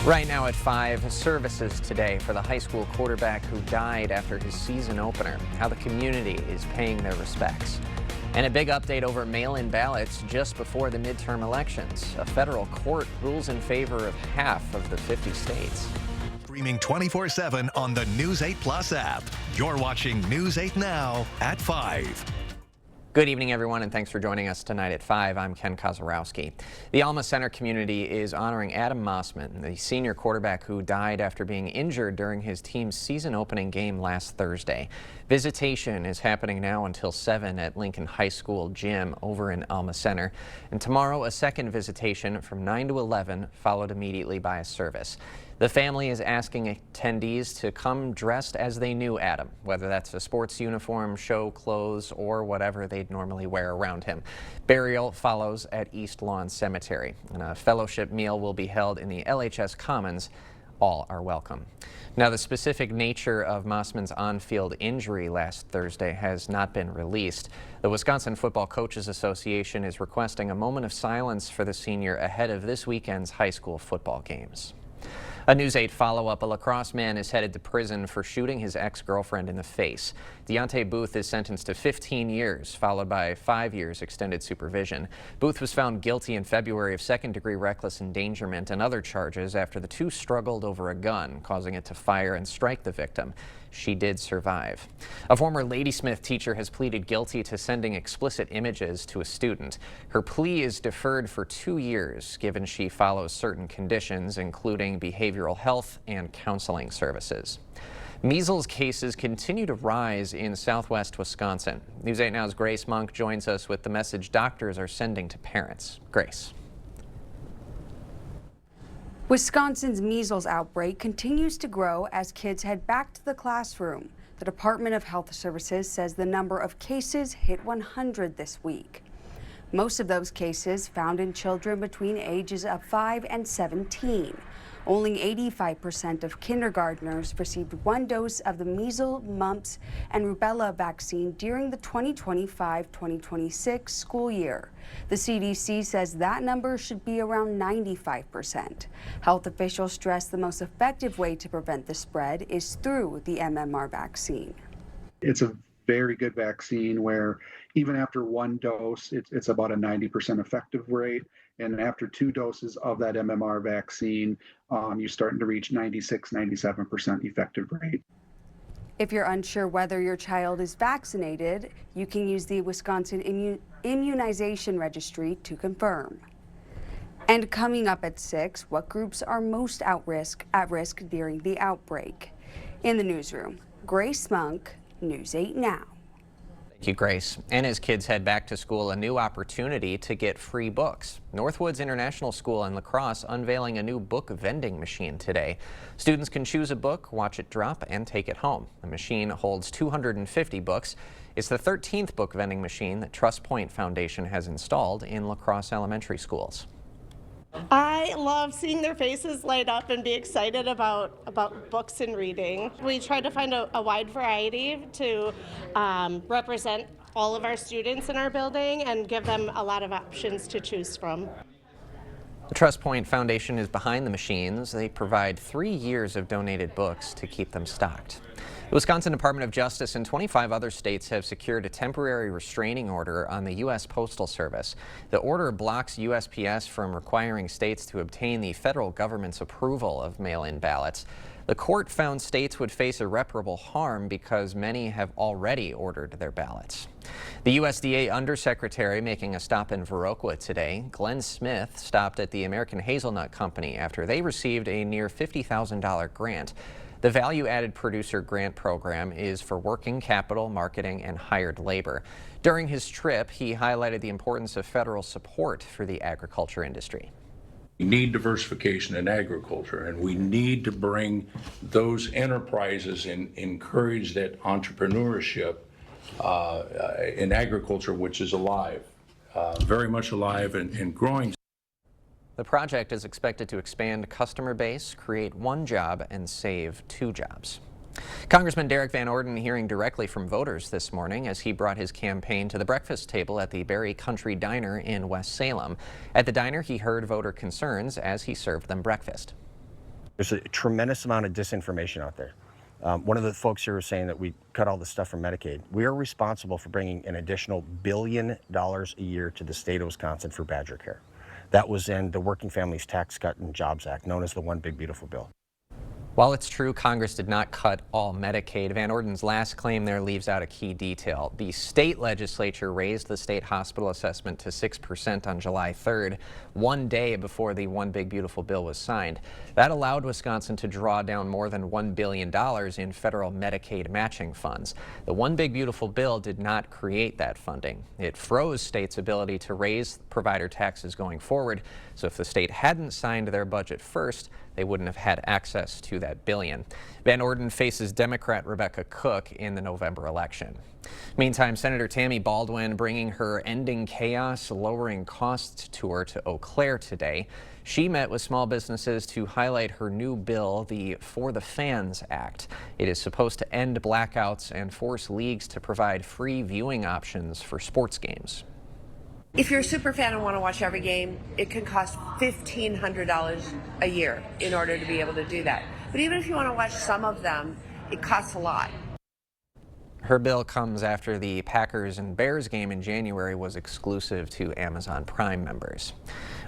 Right now at 5, services today for the high school quarterback who died after his season opener, how the community is paying their respects. And a big update over mail-in ballots just before the midterm elections. A federal court rules in favor of half of the 50 states. Streaming 24/7 on the News 8 Plus app. You're watching News 8 Now at 5. Good evening, everyone, and thanks for joining us tonight at 5. I'm Ken Kozarowski. The Alma Center community is honoring Adam Mossman, the senior quarterback who died after being injured during his team's season-opening game last Thursday. Visitation is happening now until 7 at Lincoln High School gym over in Alma Center. And tomorrow, a second visitation from 9 to 11, followed immediately by a service. The family is asking attendees to come dressed as they knew Adam, whether that's a sports uniform, show clothes, or whatever they'd normally wear around him. Burial follows at East Lawn Cemetery, and a fellowship meal will be held in the LHS Commons. All are welcome. Now, the specific nature of Mossman's on-field injury last Thursday has not been released. The Wisconsin Football Coaches Association is requesting a moment of silence for the senior ahead of this weekend's high school football games. A News 8 follow-up, a La Crosse man is headed to prison for shooting his ex-girlfriend in the face. Deontay Booth is sentenced to 15 years, followed by 5 years extended supervision. Booth was found guilty in February of second-degree reckless endangerment and other charges after the two struggled over a gun, causing it to fire and strike the victim. She did survive. A former Ladysmith teacher has pleaded guilty to sending explicit images to a student. Her plea is deferred for 2 years, given she follows certain conditions, including behavioral health and counseling services. Measles cases continue to rise in southwest Wisconsin. News 8 Now's Grace Monk joins us with the message doctors are sending to parents. Grace. Wisconsin's measles outbreak continues to grow as kids head back to the classroom. The Department of Health Services says the number of cases hit 100 this week. Most of those cases found in children between ages of 5 and 17. Only 85% of kindergartners received 1 dose of the measles, mumps, and rubella vaccine during the 2025-2026 school year. The CDC says that number should be around 95%. Health officials stress the most effective way to prevent the spread is through the MMR vaccine. It's a very good vaccine where even after 1 dose, it's about a 90% effective rate. And after 2 doses of that MMR vaccine, you're starting to reach 96, 97% effective rate. If you're unsure whether your child is vaccinated, you can use the Wisconsin Immunization Registry to confirm. And coming up at 6, what groups are most at risk during the outbreak? In the newsroom, Grace Monk, News 8 Now. Thank you, Grace. And as kids head back to school, a new opportunity to get free books. Northwoods International School in La Crosse unveiling a new book vending machine today. Students can choose a book, watch it drop, and take it home. The machine holds 250 books. It's the 13th book vending machine that Trust Point Foundation has installed in La Crosse elementary schools. I love seeing their faces light up and be excited about books and reading. We try to find a wide variety to represent all of our students in our building and give them a lot of options to choose from. The Trust Point Foundation is behind the machines. They provide 3 years of donated books to keep them stocked. The Wisconsin Department of Justice and 25 other states have secured a temporary restraining order on the U.S. Postal Service. The order blocks USPS from requiring states to obtain the federal government's approval of mail-in ballots. The court found states would face irreparable harm because many have already ordered their ballots. The USDA Undersecretary making a stop in Viroqua today. Glenn Smith stopped at the American Hazelnut Company after they received a near $50,000 grant. The Value-Added Producer Grant Program is for working capital, marketing, and hired labor. During his trip, he highlighted the importance of federal support for the agriculture industry. We need diversification in agriculture, and we need to bring those enterprises and encourage that entrepreneurship in agriculture, which is alive, very much alive and growing. The project is expected to expand customer base, create 1 job, and save 2 jobs. Congressman Derek Van Orden hearing directly from voters this morning as he brought his campaign to the breakfast table at the Berry Country Diner in West Salem. At the diner, he heard voter concerns as he served them breakfast. There's a tremendous amount of disinformation out there. One of the folks here was saying that we cut all the stuff from Medicaid. We are responsible for bringing an additional $1 billion a year to the state of Wisconsin for Badger Care. That was in the Working Families Tax Cut and Jobs Act, known as the One Big Beautiful Bill. While it's true Congress did not cut all Medicaid, Van Orden's last claim there leaves out a key detail. The state legislature raised the state hospital assessment to 6% on July 3rd, one day before the One Big Beautiful Bill was signed. That allowed Wisconsin to draw down more than $1 billion in federal Medicaid matching funds. The One Big Beautiful Bill did not create that funding. It froze states' ability to raise provider taxes going forward. So if the state hadn't signed their budget first, they wouldn't have had access to that billion. Van Orden faces Democrat Rebecca Cook in the November election. Meantime, Senator Tammy Baldwin bringing her Ending Chaos, Lowering Costs tour to Eau Claire today. She met with small businesses to highlight her new bill, the For the Fans Act. It is supposed to end blackouts and force leagues to provide free viewing options for sports games. If you're a super fan and want to watch every game, it can cost $1,500 a year in order to be able to do that. But even if you want to watch some of them, it costs a lot. Her bill comes after the Packers and Bears game in January was exclusive to Amazon Prime members.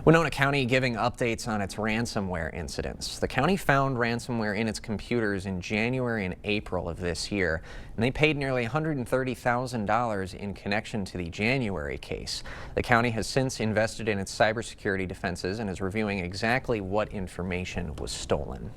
Winona County giving updates on its ransomware incidents. The county found ransomware in its computers in January and April of this year, and they paid nearly $130,000 in connection to the January case. The county has since invested in its cybersecurity defenses and is reviewing exactly what information was stolen.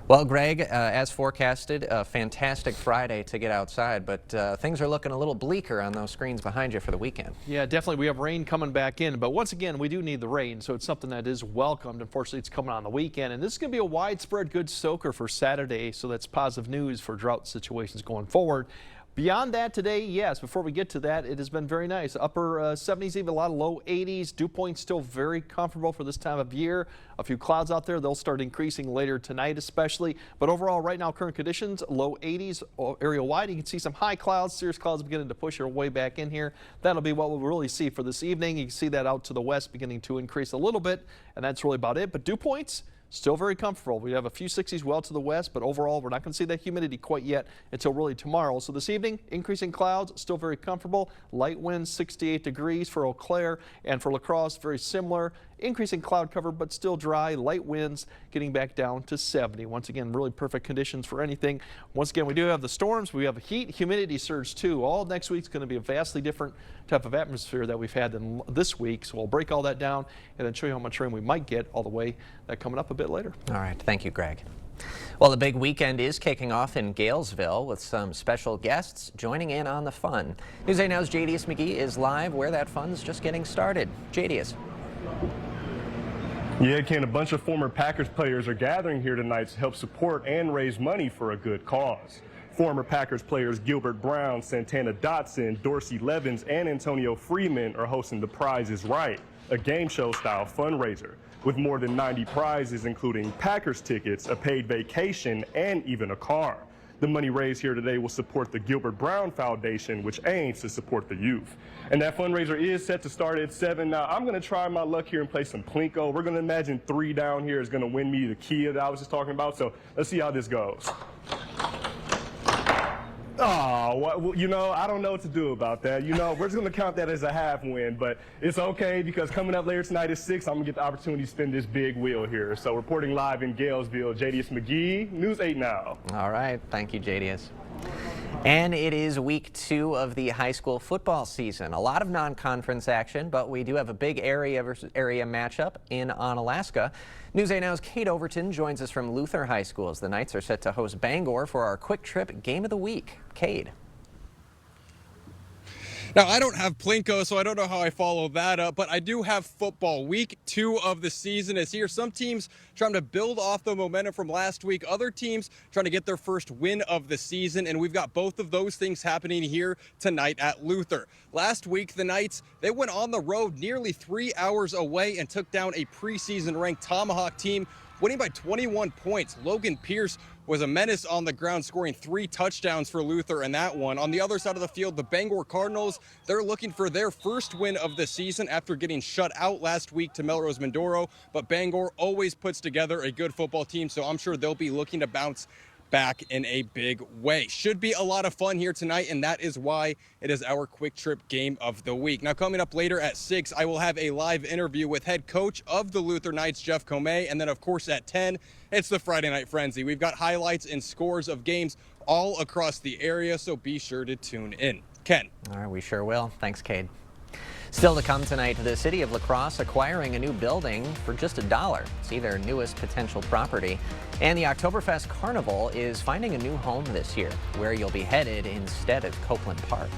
Well, Greg, as forecasted, a fantastic Friday to get outside, but things are looking a little bleaker on those screens behind you for the weekend. Yeah, definitely. We have rain coming back in, but once again, we do need the rain, so it's something that is welcomed. Unfortunately, it's coming on the weekend, and this is going to be a widespread good soaker for Saturday, so that's positive news for drought situations going forward. Beyond that today, yes, before we get to that, it has been very nice. Upper 70s, even a lot of low 80s. Dew point still very comfortable for this time of year. A few clouds out there. They'll start increasing later tonight especially. But overall, right now, current conditions, low 80s area wide. You can see some high clouds. Cirrus clouds beginning to push their way back in here. That'll be what we'll really see for this evening. You can see that out to the west beginning to increase a little bit, and that's really about it. But dew points, still very comfortable. We have a few 60s well to the west, but overall, we're not going to see that humidity quite yet until really tomorrow. So this evening, increasing clouds, still very comfortable. Light winds, 68 degrees for Eau Claire, and for La Crosse, very similar. Increasing cloud cover, but still dry. Light winds getting back down to 70. Once again, really perfect conditions for anything. Once again, we do have the storms. We have a heat, humidity surge too. All next week's going to be a vastly different type of atmosphere that we've had than this week. So we'll break all that down and then show you how much rain we might get all the way. That coming up a bit later. All right. Thank you, Greg. Well, the big weekend is kicking off in Galesville with some special guests joining in on the fun. News 8 Now's Jadius McGee is live where that fun's just getting started. Jadius. Yeah, Ken, a bunch of former Packers players are gathering here tonight to help support and raise money for a good cause. Former Packers players Gilbert Brown, Santana Dotson, Dorsey Levens, and Antonio Freeman are hosting The Prize is Right, a game show style fundraiser with more than 90 prizes, including Packers tickets, a paid vacation, and even a car. The money raised here today will support the Gilbert Brown Foundation, which aims to support the youth. And that fundraiser is set to start at 7. Now, I'm going to try my luck here and play some Plinko. We're going to imagine 3 down here is going to win me the Kia that I was just talking about. So let's see how this goes. Oh, well, you know, I don't know what to do about that. You know, we're just going to count that as a half win, but it's okay because coming up later tonight at 6, I'm going to get the opportunity to spin this big wheel here. So reporting live in Galesville, Jadius McGee, News 8 Now. All right. Thank you, Jadius. And it is week 2 of the high school football season. A lot of non-conference action, but we do have a big area versus area matchup in Onalaska. News 8 Now's Kate Overton joins us from Luther High School as the Knights are set to host Bangor for our Quick Trip Game of the Week. Cade. Now, I don't have Plinko, so I don't know how I follow that up, but I do have football. Week 2 of the season is here. Some teams trying to build off the momentum from last week. Other teams trying to get their first win of the season, and we've got both of those things happening here tonight at Luther. Last week, the Knights, they went on the road nearly 3 hours away and took down a preseason-ranked Tomahawk team, winning by 21 points. Logan Pierce was a menace on the ground, scoring 3 touchdowns for Luther in that one. On the other side of the field, the Bangor Cardinals, they're looking for their first win of the season after getting shut out last week to Melrose Mindoro. But Bangor always puts together a good football team, so I'm sure they'll be looking to bounce back in a big way. Should be a lot of fun here tonight, and that is why it is our Quick Trip game of the week. Now, coming up later at 6, I will have a live interview with head coach of the Luther Knights, Jeff Comey, and then, of course, at 10, it's the Friday Night Frenzy. We've got highlights and scores of games all across the area, so be sure to tune in. Ken. All right, we sure will. Thanks, Cade. Still to come tonight, the city of La Crosse acquiring a new building for just $1. See their newest potential property. And the Oktoberfest Carnival is finding a new home this year, where you'll be headed instead of Copeland Park.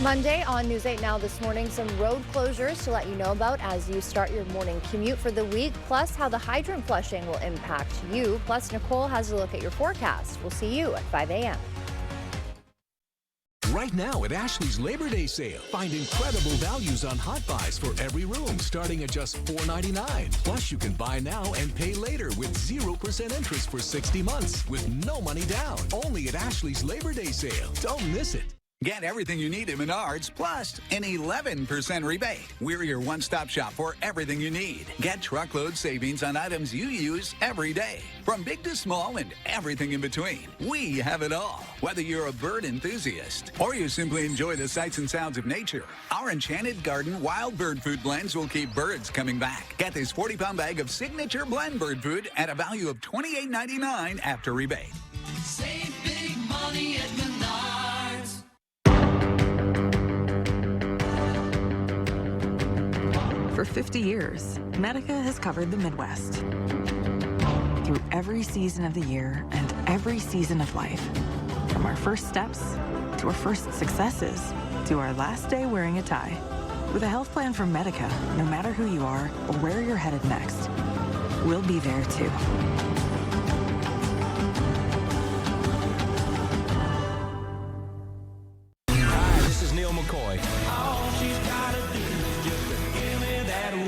Monday on News 8 Now this morning, some road closures to let you know about as you start your morning commute for the week, plus how the hydrant flushing will impact you. Plus, Nicole has a look at your forecast. We'll see you at 5 a.m. Right now at Ashley's Labor Day sale, find incredible values on hot buys for every room starting at just $4.99. Plus, you can buy now and pay later with 0% interest for 60 months with no money down. Only at Ashley's Labor Day sale. Don't miss it. Get everything you need at Menards, plus an 11% rebate. We're your one-stop shop for everything you need. Get truckload savings on items you use every day. From big to small and everything in between, we have it all. Whether you're a bird enthusiast or you simply enjoy the sights and sounds of nature, our Enchanted Garden wild bird food blends will keep birds coming back. Get this 40-pound bag of signature blend bird food at a value of $28.99 after rebate. Save big money at Menards. For 50 years, Medica has covered the Midwest. Through every season of the year and every season of life. From our first steps, to our first successes, to our last day wearing a tie. With a health plan from Medica, no matter who you are or where you're headed next, we'll be there too. Hi, this is Neil McCoy.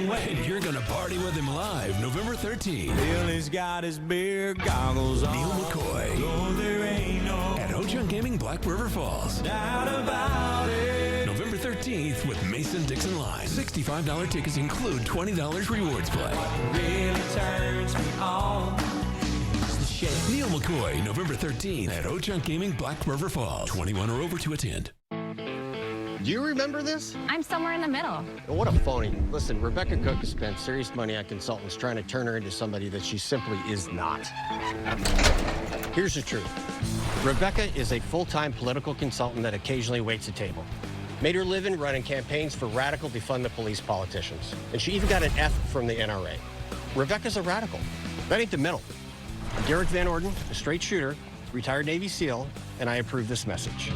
And you're gonna party with him live November 13th. Billy's got his beer goggles on. Neil McCoy. No, there ain't no At Ho-Chunk Gaming, Black River Falls. doubt about it. November 13th with Mason Dixon Live. $65 tickets include $20 rewards play. Really turns me on. It's the shake. Neil McCoy, November 13th at Ho-Chunk Gaming, Black River Falls. 21 or over to attend. Do you remember this? I'm somewhere in the middle. What a phony. Listen, Rebecca Cook has spent serious money on consultants trying to turn her into somebody that she simply is not. Here's the truth. Rebecca is a full-time political consultant that occasionally waits a table. Made her living running campaigns for radical defund the police politicians. And she even got an F from the NRA. Rebecca's a radical. That ain't the middle. I'm Derek Van Orden, a straight shooter, retired Navy SEAL, and I approve this message.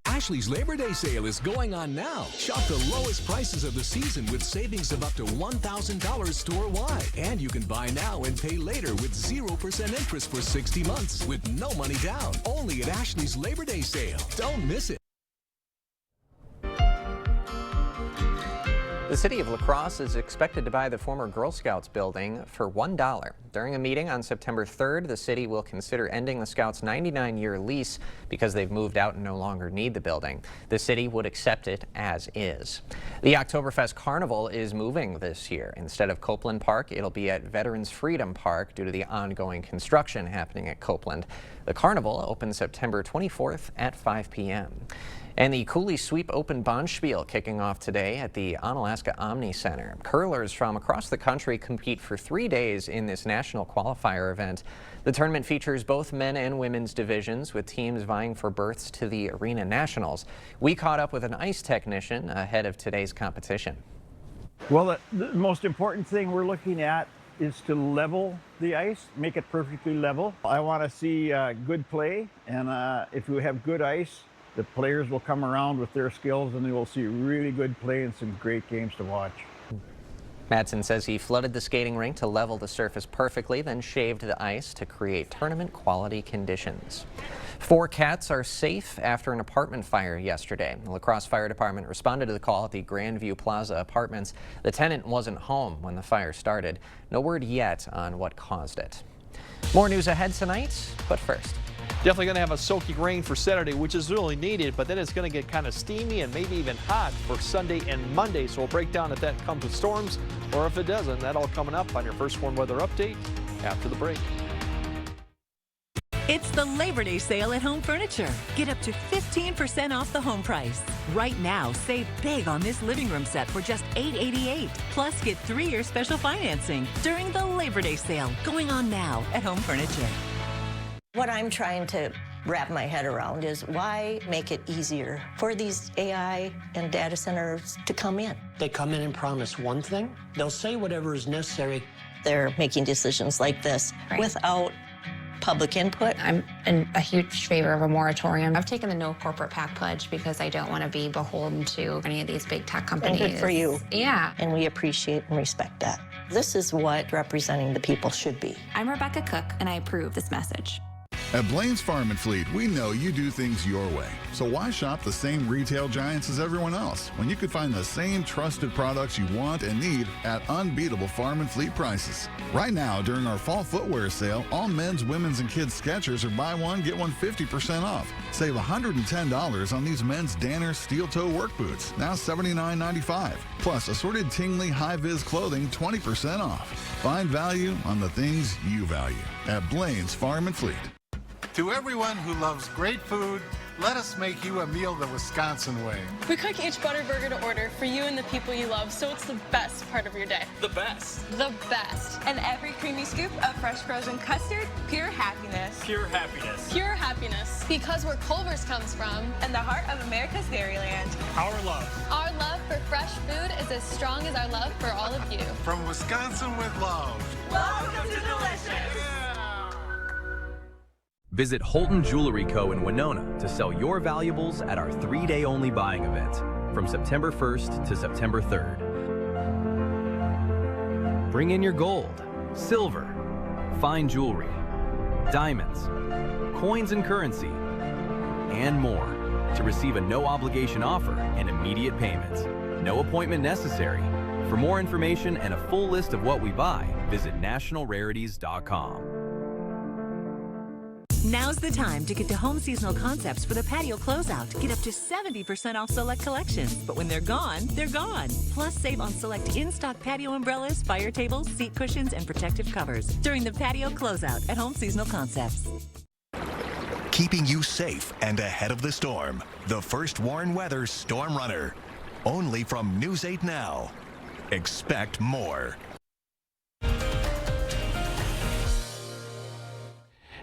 Ashley's Labor Day sale is going on now. Shop the lowest prices of the season with savings of up to $1,000 store-wide. And you can buy now and pay later with 0% interest for 60 months with no money down. Only at Ashley's Labor Day sale. Don't miss it. The city of La Crosse is expected to buy the former Girl Scouts building for $1. During a meeting on September 3rd, the city will consider ending the Scouts' 99-year lease because they've moved out and no longer need the building. The city would accept it as is. The Oktoberfest Carnival is moving this year. Instead of Copeland Park, it'll be at Veterans Freedom Park due to the ongoing construction happening at Copeland. The carnival opens September 24th at 5 p.m. And the Cooley Sweep Open Bonspiel kicking off today at the Onalaska Omni Center. Curlers from across the country compete for 3 days in this national qualifier event. The tournament features both men and women's divisions with teams vying for berths to the Arena Nationals. We caught up with an ice technician ahead of today's competition. Well, the most important thing we're looking at is to level the ice, make it perfectly level. I want to see good play, and if we have good ice, the players will come around with their skills and they will see really good play and some great games to watch. Madsen says he flooded the skating rink to level the surface perfectly, then shaved the ice to create tournament quality conditions. 4 cats are safe after an apartment fire yesterday. The La Crosse Fire Department responded to the call at the Grandview Plaza Apartments. The tenant wasn't home when the fire started. No word yet on what caused it. More news ahead tonight, but first. Definitely going to have a soaking rain for Saturday, which is really needed, but then it's going to get kind of steamy and maybe even hot for Sunday and Monday. So we'll break down if that comes with storms or if it doesn't. That all coming up on your First Warn Weather Update after the break. It's the Labor Day sale at Home Furniture. Get up to 15% off the home price. Right now, save big on this living room set for just $888. Plus, get 3-year special financing during the Labor Day sale going on now at Home Furniture. What I'm trying to wrap my head around is why make it easier for these AI and data centers to come in? They come in and promise one thing. They'll say whatever is necessary. They're making decisions like this without public input. I'm a huge favor of a moratorium. I've taken the no corporate PAC pledge because I don't want to be beholden to any of these big tech companies. And good for you. Yeah. And we appreciate and respect that. This is what representing the people should be. I'm Rebecca Cook, and I approve this message. At Blaine's Farm and Fleet, we know you do things your way. So why shop the same retail giants as everyone else when you could find the same trusted products you want and need at unbeatable farm and fleet prices? Right now, during our fall footwear sale, all men's, women's, and kids' Skechers are buy one, get one 50% off. Save $110 on these men's Danner steel-toe work boots, now $79.95. Plus, assorted Tingley high-vis clothing, 20% off. Find value on the things you value at Blaine's Farm and Fleet. To everyone who loves great food, let us make you a meal the Wisconsin way. We cook each butter burger to order for you and the people you love, so it's the best part of your day. The best. The best. And every creamy scoop of fresh frozen custard, pure happiness. Pure happiness. Pure happiness. Because where Culver's comes from. And the heart of America's Dairyland. Our love. Our love for fresh food is as strong as our love for all of you. From Wisconsin with love. Welcome to Delicious. Visit Holton Jewelry Co. in Winona to sell your valuables at our 3-day only buying event from September 1st to September 3rd. Bring in your gold, silver, fine jewelry, diamonds, coins and currency, and more to receive a no-obligation offer and immediate payments. No appointment necessary. For more information and a full list of what we buy, visit nationalrarities.com. Now's the time to get to Home Seasonal Concepts for the patio closeout. Get up to 70% off select collections. But when they're gone, they're gone. Plus, save on select in-stock patio umbrellas, fire tables, seat cushions, and protective covers during the patio closeout at Home Seasonal Concepts. Keeping you safe and ahead of the storm. The First Warn Weather Storm Runner. Only from News 8 Now. Expect more.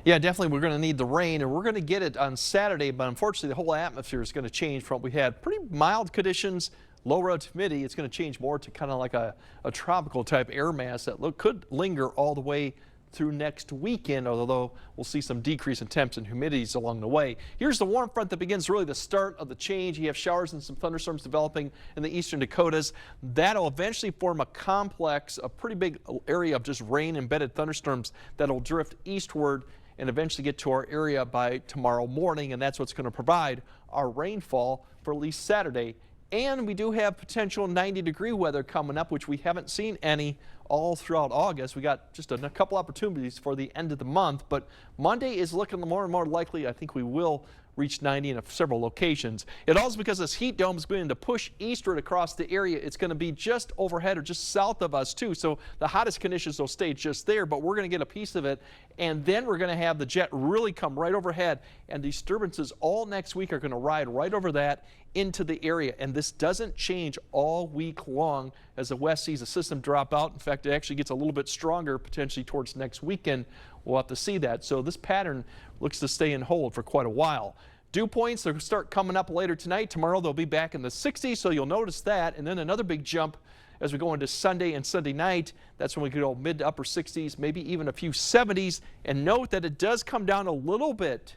Yeah, definitely we're going to need the rain, and we're going to get it on Saturday, but unfortunately the whole atmosphere is going to change from what we had. Pretty mild conditions, low relative humidity. It's going to change more to kind of like a tropical type air mass that could linger all the way through next weekend, although we'll see some decrease in temps and humidities along the way. Here's the warm front that begins really the start of the change. You have showers and some thunderstorms developing in the eastern Dakotas. That'll eventually form a complex, a pretty big area of just rain-embedded thunderstorms that'll drift eastward and eventually get to our area by tomorrow morning, and that's what's going to provide our rainfall for at least Saturday. And we do have potential 90-degree weather coming up, which we haven't seen any all throughout August. We got just a couple opportunities for the end of the month, but Monday is looking more and more likely. I think we will reach 90 in several locations. It also because this heat dome is going to push eastward across the area. It's going to be just overhead or just south of us too. So the hottest conditions will stay just there, but we're going to get a piece of it. And then we're going to have the jet really come right overhead, and disturbances all next week are going to ride right over that into the area. And this doesn't change all week long as the west sees the system drop out. In fact, it actually gets a little bit stronger potentially towards next weekend. We'll have to see that. So this pattern looks to stay in hold for quite a while. Dew points, they'll start coming up later tonight. Tomorrow they'll be back in the 60s, so you'll notice that. And then another big jump as we go into Sunday and Sunday night. That's when we could go mid to upper 60s, maybe even a few 70s. And note that it does come down a little bit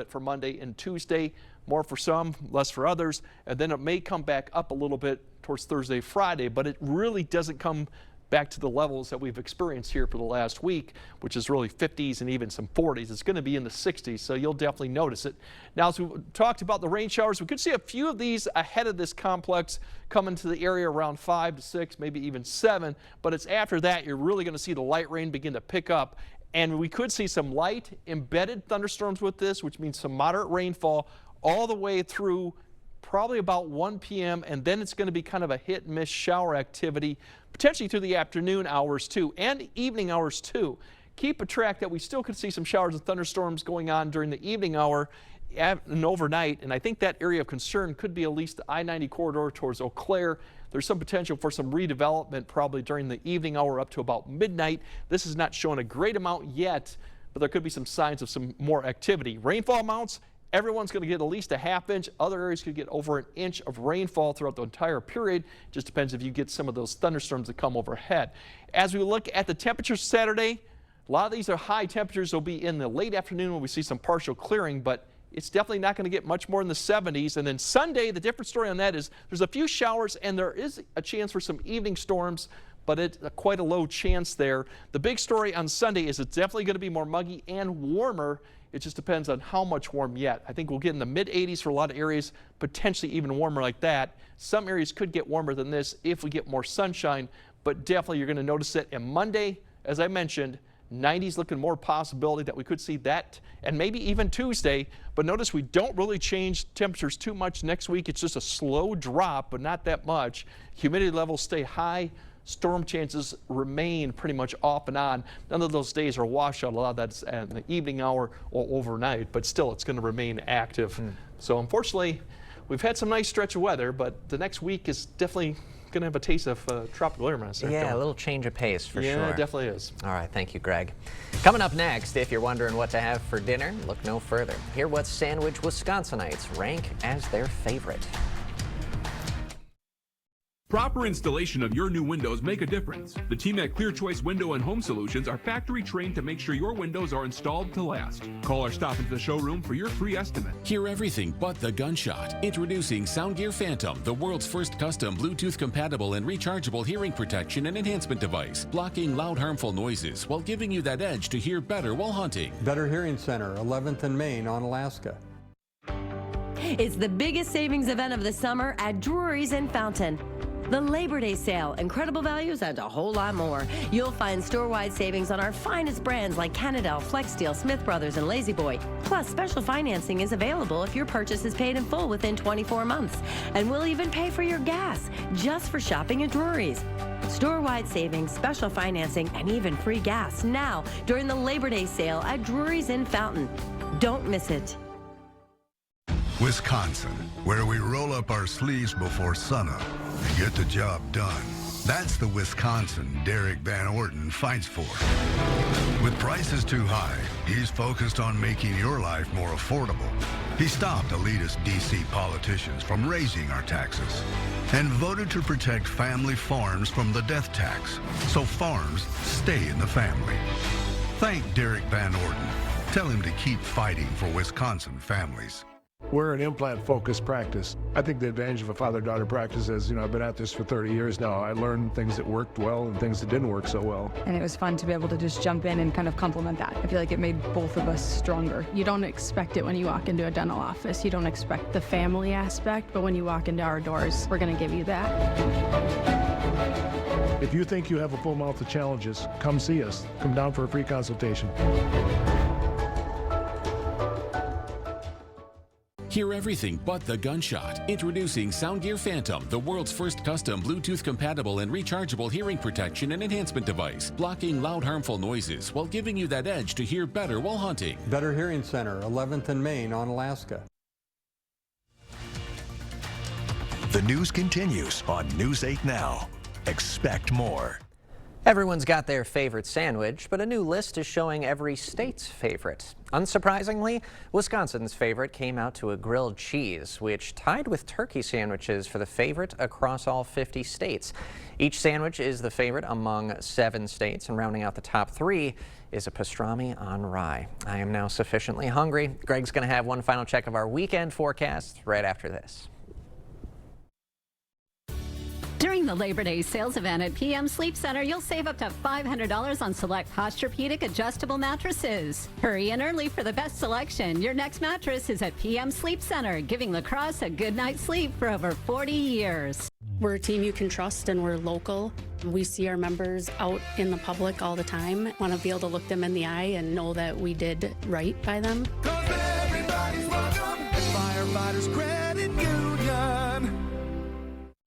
for Monday and Tuesday. More for some, less for others. And then it may come back up a little bit towards Thursday, Friday, but it really doesn't come back to the levels that we've experienced here for the last week, which is really 50s and even some 40s. It's going to be in the 60s, so you'll definitely notice it. Now, as we talked about the rain showers, we could see a few of these ahead of this complex coming to the area around 5 to 6, maybe even 7, but it's after that you're really going to see the light rain begin to pick up. And we could see some light embedded thunderstorms with this, which means some moderate rainfall all the way through probably about 1 p.m. and then it's going to be kind of a hit and miss shower activity, potentially through the afternoon hours too, and evening hours too. Keep a track that we still could see some showers and thunderstorms going on during the evening hour and overnight, and I think that area of concern could be at least the I-90 corridor towards Eau Claire. There's some potential for some redevelopment probably during the evening hour up to about midnight. This is not showing a great amount yet, but there could be some signs of some more activity. Rainfall amounts, everyone's going to get at least a half inch. Other areas could get over an inch of rainfall throughout the entire period. Just depends if you get some of those thunderstorms that come overhead. As we look at the temperatures Saturday, a lot of these are high temperatures. Will be in the late afternoon when we see some partial clearing, but it's definitely not going to get much more in the 70s. And then Sunday, the different story on that is there's a few showers and there is a chance for some evening storms, but it's quite a low chance there. The big story on Sunday is it's definitely going to be more muggy and warmer. It just depends on how much warm yet. I think we'll get in the mid 80s for a lot of areas, potentially even warmer like that. Some areas could get warmer than this if we get more sunshine, but definitely you're going to notice it. And Monday, as I mentioned, 90s looking more possibility that we could see that, and maybe even Tuesday. But notice we don't really change temperatures too much next week. It's just a slow drop, but not that much. Humidity levels stay high. Storm chances remain pretty much off and on. None of those days are washout. A lot of that's in the evening hour or overnight, but still it's going to remain active. So unfortunately, we've had some nice stretch of weather, but the next week is definitely going to have a taste of tropical air mass. Yeah, a little change of pace for sure. Yeah, it definitely is. All right, thank you, Greg. Coming up next, if you're wondering what to have for dinner, look no further. Hear what sandwich Wisconsinites rank as their favorite. Proper installation of your new windows make a difference. The team at Clear Choice Window and Home Solutions are factory trained to make sure your windows are installed to last. Call or stop into the showroom for your free estimate. Hear everything but the gunshot. Introducing Soundgear Phantom, the world's first custom Bluetooth compatible and rechargeable hearing protection and enhancement device, blocking loud harmful noises while giving you that edge to hear better while hunting. Better Hearing Center, 11th and Main on Alaska. It's the biggest savings event of the summer at Drury's in Fountain. The Labor Day sale, incredible values, and a whole lot more. You'll find store-wide savings on our finest brands like Canadel, Flexsteel, Smith Brothers, and La-Z-Boy. Plus, special financing is available if your purchase is paid in full within 24 months. And we'll even pay for your gas just for shopping at Drury's. Store-wide savings, special financing, and even free gas now during the Labor Day sale at Drury's in Fountain. Don't miss it. Wisconsin, where we roll up our sleeves before sunup and get the job done. That's the Wisconsin Derek Van Orton fights for. With prices too high, he's focused on making your life more affordable. He stopped elitist D.C. politicians from raising our taxes and voted to protect family farms from the death tax, so farms stay in the family. Thank Derek Van Orton. Tell him to keep fighting for Wisconsin families. We're an implant-focused practice. I think the advantage of a father-daughter practice is, I've been at this for 30 years now. I learned things that worked well and things that didn't work so well. And it was fun to be able to just jump in and kind of complement that. I feel like it made both of us stronger. You don't expect it when you walk into a dental office. You don't expect the family aspect, but when you walk into our doors, we're going to give you that. If you think you have a full mouth of challenges, come see us. Come down for a free consultation. Hear everything but the gunshot. Introducing Soundgear Phantom, the world's first custom Bluetooth compatible and rechargeable hearing protection and enhancement device, blocking loud harmful noises while giving you that edge to hear better while hunting. Better Hearing Center, 11th and Main on Alaska. The news continues on News 8 Now. Expect more. Everyone's got their favorite sandwich, but a new list is showing every state's favorite. Unsurprisingly, Wisconsin's favorite came out to a grilled cheese, which tied with turkey sandwiches for the favorite across all 50 states. Each sandwich is the favorite among 7 states, and rounding out the top 3 is a pastrami on rye. I am now sufficiently hungry. Greg's going to have one final check of our weekend forecast right after this. During the Labor Day sales event at PM Sleep Center, you'll save up to $500 on select Posturepedic adjustable mattresses. Hurry in early for the best selection. Your next mattress is at PM Sleep Center, giving La Crosse a good night's sleep for over 40 years. We're a team you can trust, and we're local. We see our members out in the public all the time. Want to be able to look them in the eye and know that we did right by them. Everybody's welcome at Firefighters Credit Union.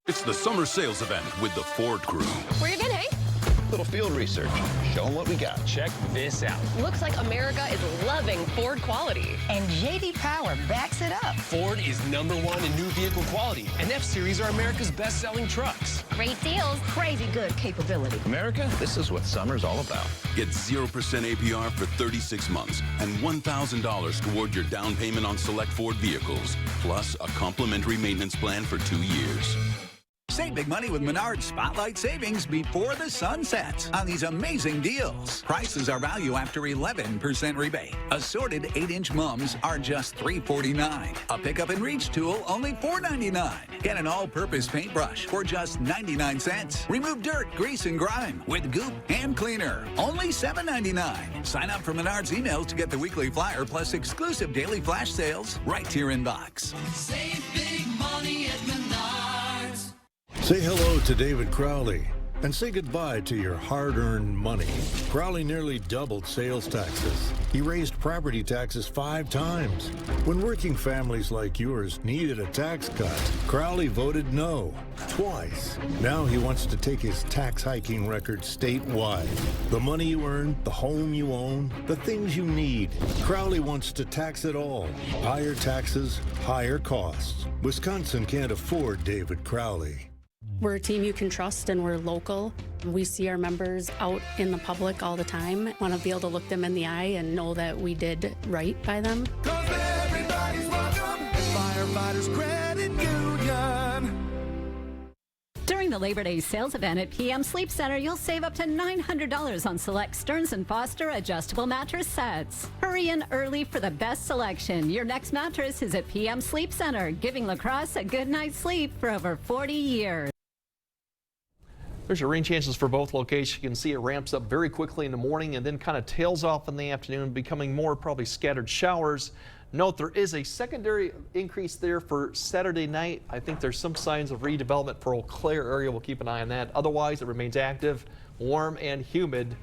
It's the summer sales event with the Ford crew. Where you been, Hank? Little field research. Show them what we got. Check this out. Looks like America is loving Ford quality. And J.D. Power backs it up. Ford is #1 in new vehicle quality, and F-Series are America's best-selling trucks. Great deals, crazy good capability. America, this is what summer's all about. Get 0% APR for 36 months and $1,000 toward your down payment on select Ford vehicles, plus a complimentary maintenance plan for 2 years. Save big money with Menards Spotlight Savings before the sun sets on these amazing deals. Prices are value after 11% rebate. Assorted 8-inch mums are just $349. A pickup and reach tool only $499. Get an all-purpose paintbrush for just 99 cents. Remove dirt, grease, and grime with Goop Hand Cleaner, only $7.99. Sign up for Menards emails to get the weekly flyer plus exclusive daily flash sales right to your inbox. Save big money at Menards. Say hello to David Crowley and say goodbye to your hard-earned money. Crowley nearly doubled sales taxes. He raised property taxes 5 times. When working families like yours needed a tax cut, Crowley voted no twice. Now he wants to take his tax hiking record statewide. The money you earn, the home you own, the things you need. Crowley wants to tax it all. Higher taxes, higher costs. Wisconsin can't afford David Crowley. We're a team you can trust, and we're local. We see our members out in the public all the time. Want to be able to look them in the eye and know that we did right by them. Everybody's welcome at Firefighters Credit Union. During the Labor Day sales event at PM Sleep Center, you'll save up to $900 on select Stearns & Foster adjustable mattress sets. Hurry in early for the best selection. Your next mattress is at PM Sleep Center, giving La Crosse a good night's sleep for over 40 years. There's your rain chances for both locations. You can see it ramps up very quickly in the morning and then kind of tails off in the afternoon, becoming more probably scattered showers. Note there is a secondary increase there for Saturday night. I think there's some signs of redevelopment for Eau Claire area. We'll keep an eye on that. Otherwise, it remains active, warm and humid,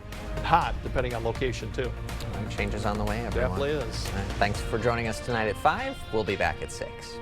hot, depending on location too. Changes on the way, everyone. Definitely is. Thanks for joining us tonight at 5. We'll be back at 6.